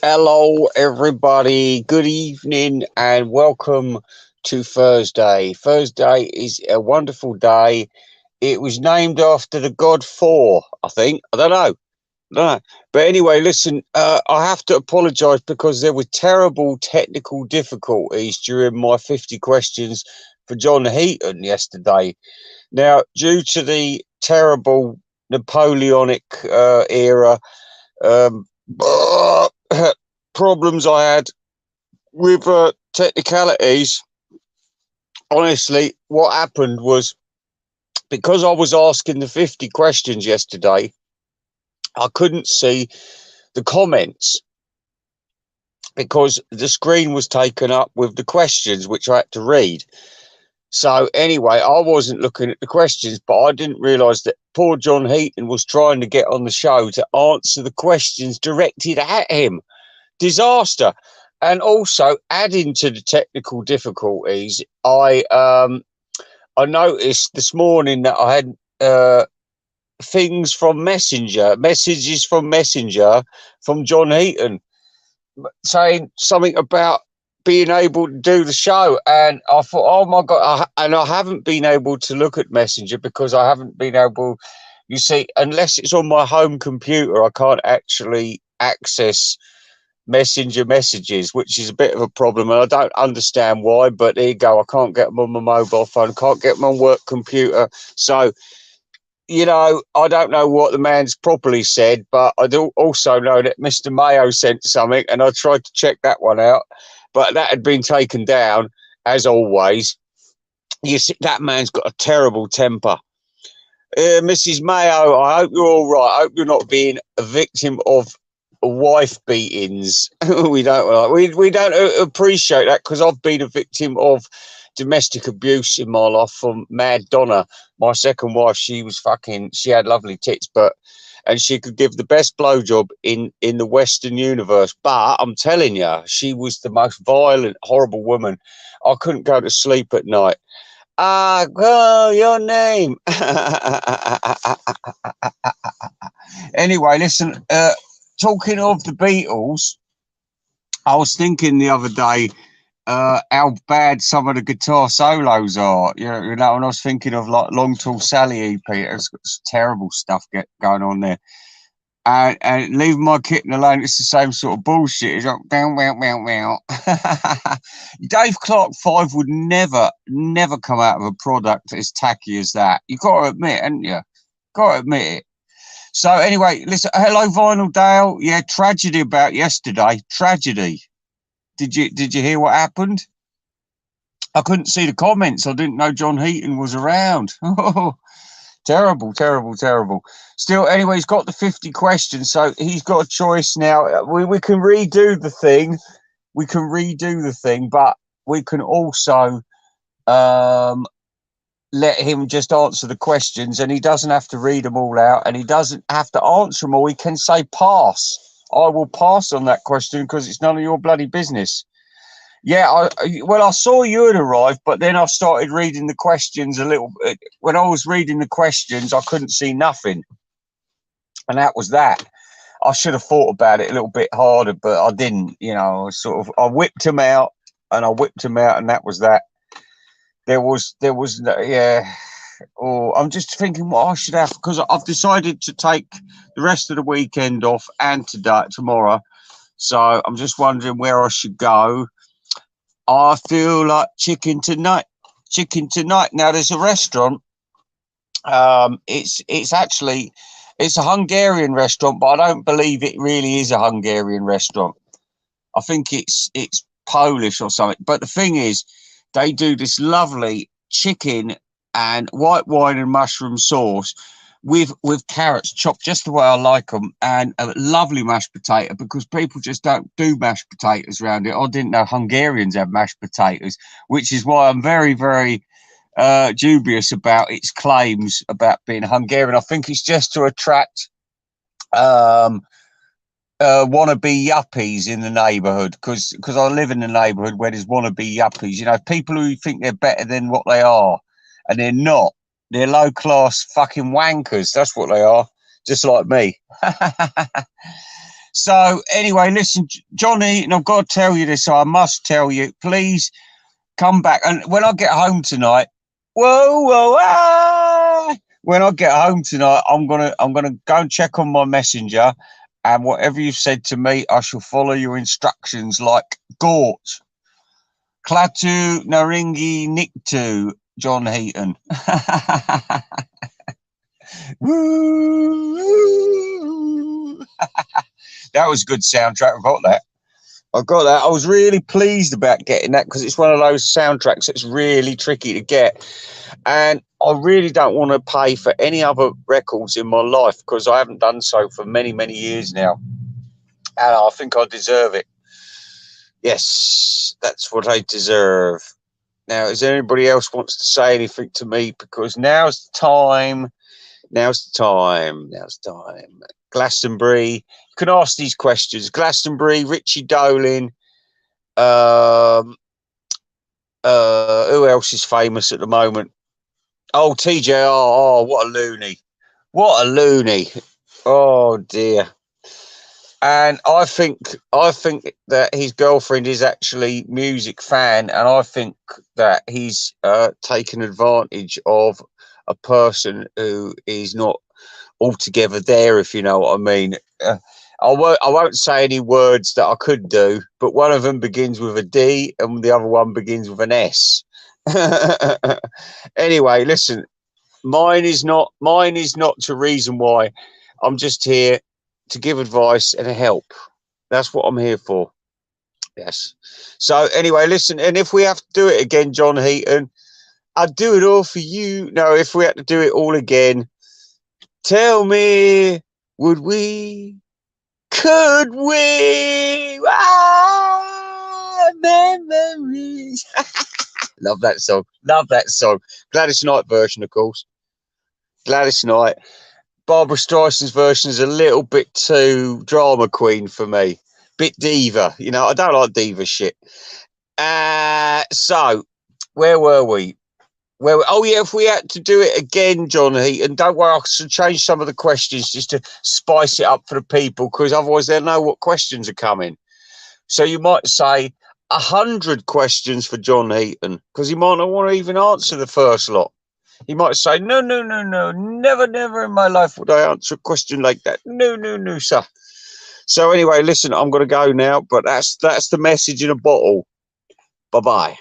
Hello, everybody. Good evening and welcome to Thursday. Thursday is a wonderful day. It was named after the god Thor, I think. I don't know. No. But anyway, listen, I have to apologise because there were terrible technical difficulties during my 50 questions for John Heaton yesterday. Now, due to the terrible Napoleonic era, um, problems I had with technicalities. Honestly, what happened was because I was asking the 50 questions yesterday, I couldn't see the comments because the screen was taken up with the questions which I had to read. So anyway, I wasn't looking at the questions, but I didn't realise that poor John Heaton was trying to get on the show to answer the questions directed at him. Disaster. And also adding to the technical difficulties, I noticed this morning that I had messages from Messenger from John Heaton saying something about being able to do the show, and I thought, oh my god! And I haven't been able to look at Messenger because I haven't been able. You see, unless it's on my home computer, I can't actually access Messenger messages, which is a bit of a problem, and I don't understand why. But there you go. I can't get them on my mobile phone. Can't get them on work computer. So I don't know what the man's properly said, but I do also know that Mr. Mayo sent something, and I tried to check that one out, but that had been taken down as always. You see, that man's got a terrible temper. Mrs. Mayo, I hope you're all right. I hope you're not being a victim of wife beatings. we don't appreciate that because I've been a victim of domestic abuse in my life from Mad Donna, my second wife. She had lovely tits, and she could give the best blowjob in the Western universe. But I'm telling you, she was the most violent, horrible woman. I couldn't go to sleep at night. Girl, your name. Anyway, listen, talking of the Beatles, I was thinking the other day how bad some of the guitar solos are. And I was thinking of like Long Tall Sally EP. It's got terrible stuff going on there. And leaving my kitten alone, it's the same sort of bullshit. It's like, bow, bow, bow, bow. Dave Clark 5 would never come out of a product as tacky as that. You got to admit, haven't you? Got to admit it. So anyway, listen, hello, Vinyl Dale. Yeah, tragedy about yesterday. Tragedy. Did you hear what happened? I couldn't see the comments. I didn't know John Heaton was around. Terrible, terrible, terrible. Still, anyway, he's got the 50 questions, so he's got a choice now. We can redo the thing. But we can also let him just answer the questions, and he doesn't have to read them all out, and he doesn't have to answer them all. He can say pass. I will pass on that question because it's none of your bloody business. Yeah, I saw you had arrived, but then I started reading the questions a little bit. When I was reading the questions, I couldn't see nothing. And that was that. I should have thought about it a little bit harder, but I didn't. I whipped him out, and that was that. There was, yeah. Oh, I'm just thinking what I should have, because I've decided to take the rest of the weekend off and tomorrow. So I'm just wondering where I should go. I feel like chicken tonight. Now there's a restaurant. It's a Hungarian restaurant, but I don't believe it really is a Hungarian restaurant. I think it's Polish or something. But the thing is, they do this lovely chicken and white wine and mushroom sauce with carrots chopped just the way I like them, and a lovely mashed potato, because people just don't do mashed potatoes around it. I didn't know Hungarians have mashed potatoes, which is why I'm very, very dubious about its claims about being Hungarian. I think it's just to attract wannabe yuppies in the neighbourhood, because I live in a neighbourhood where there's wannabe yuppies, people who think they're better than what they are, and they're not. They're low-class fucking wankers. That's what they are, just like me. So anyway, listen, John Heaton, I've got to tell you this. So I must tell you, please come back. And when I get home tonight, when I get home tonight, I'm gonna go and check on my messenger, and whatever you've said to me, I shall follow your instructions like Gort. Klatu Naringi Niktu, John Heaton. Woo! That was a good soundtrack. I got that. I was really pleased about getting that because it's one of those soundtracks that's really tricky to get. And I really don't want to pay for any other records in my life because I haven't done so for many, many years now. And I think I deserve it. Yes, that's what I deserve. Now, is there anybody else wants to say anything to me? Because now's the time. Now's the time. Now's the time. Glastonbury. You can ask these questions. Glastonbury, Richie Dolin. Who else is famous at the moment? Oh, TJR. Oh, what a loony. What a loony. Oh, dear. And I think that his girlfriend is actually music fan, and I think that he's taken advantage of a person who is not altogether there, if you know what I mean. I won't say any words that I could do, but one of them begins with a D and the other one begins with an S. Anyway, listen, mine is not to reason why. I'm just here to give advice and help. That's what I'm here for. Yes. So anyway, listen, and if we have to do it again, John Heaton, I'd do it all for you. No, if we had to do it all again, tell me, could we? Memories. Love that song. Love that song. Gladys Knight version, of course. Gladys Knight. Barbara Streisand's version is a little bit too drama queen for me. Bit diva. You know, I don't like diva shit. So, where were we? Oh, yeah, if we had to do it again, John Heaton, don't worry, I should change some of the questions just to spice it up for the people, because otherwise they'll know what questions are coming. So you might say 100 questions for John Heaton, because he might not want to even answer the first lot. He might say, no, never in my life would I answer a question like that. No, sir. So anyway, listen, I'm going to go now, but that's the message in a bottle. Bye-bye.